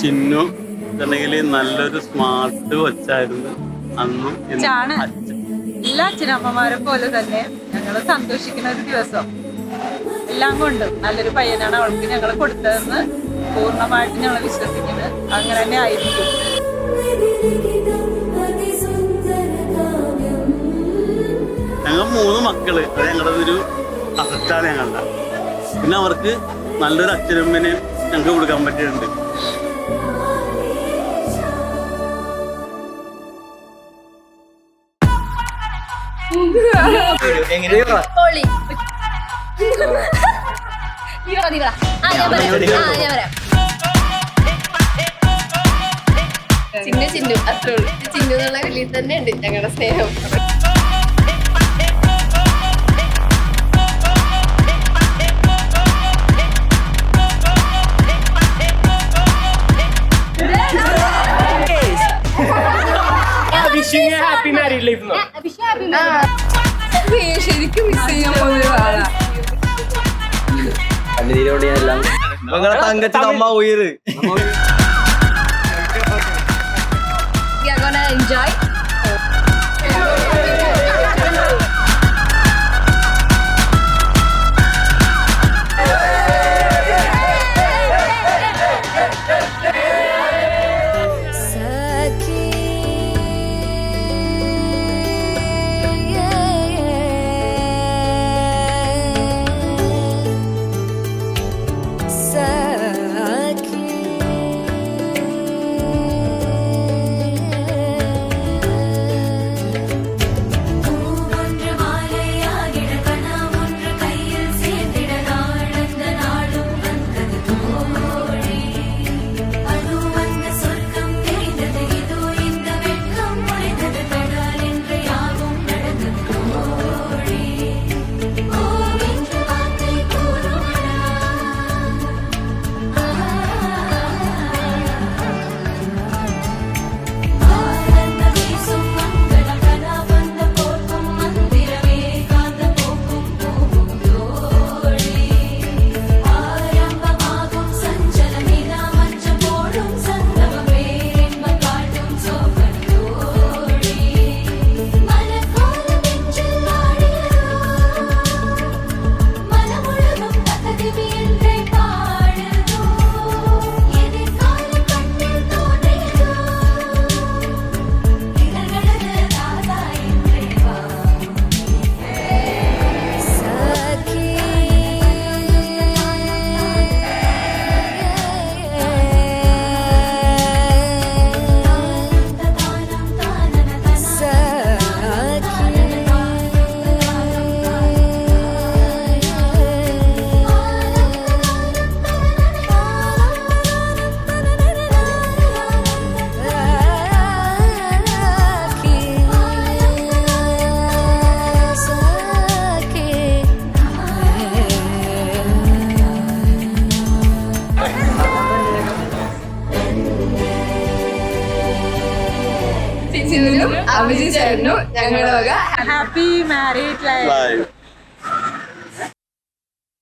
ചിന്നു അല്ലെങ്കിൽ നല്ലൊരു സ്മാർട്ട് കൊച്ചായിരുന്നു അന്നും എല്ലാ അച്ഛനമ്മമാരെ പോലെ തന്നെ ഞങ്ങൾ സന്തോഷിക്കുന്ന ഒരു ദിവസം. എല്ലാം കൊണ്ടും നല്ലൊരു പയ്യനാണ് അവൾക്ക് ഞങ്ങൾ കൊടുത്തതെന്ന് പൂർണ്ണമായിട്ട് ഞങ്ങൾ വിശ്വസിക്കുന്നത്. അങ്ങനെ തന്നെ ആയിരിക്കും. ഞങ്ങൾ 3 മക്കള്, അത് ഞങ്ങളുടെ ഒരു അസറ്റാണ് ഞങ്ങളുടെ. പിന്നെ അവർക്ക് നല്ലൊരു അച്ഛനമ്മനെ ഞങ്ങൾക്ക് കൊടുക്കാൻ പറ്റിയിട്ടുണ്ട്. ചിന്നു ചിന്നു അത്രേ ഉള്ളൂ. ചിന്നു എന്നുള്ള വിളിയിൽ തന്നെ ഉണ്ട് ഞങ്ങളുടെ സ്നേഹം. ശരിക്കും മിസ് ചെയ്യാൻ പോകുന്ന ആളാ. തങ്കച്ചൻ അമ്മ ഉയര്. We are gonna enjoy. Abhijith ചേട്ടനും ഞങ്ങളുടെ വക ഹാപ്പി മാരീഡ് ലൈഫ്.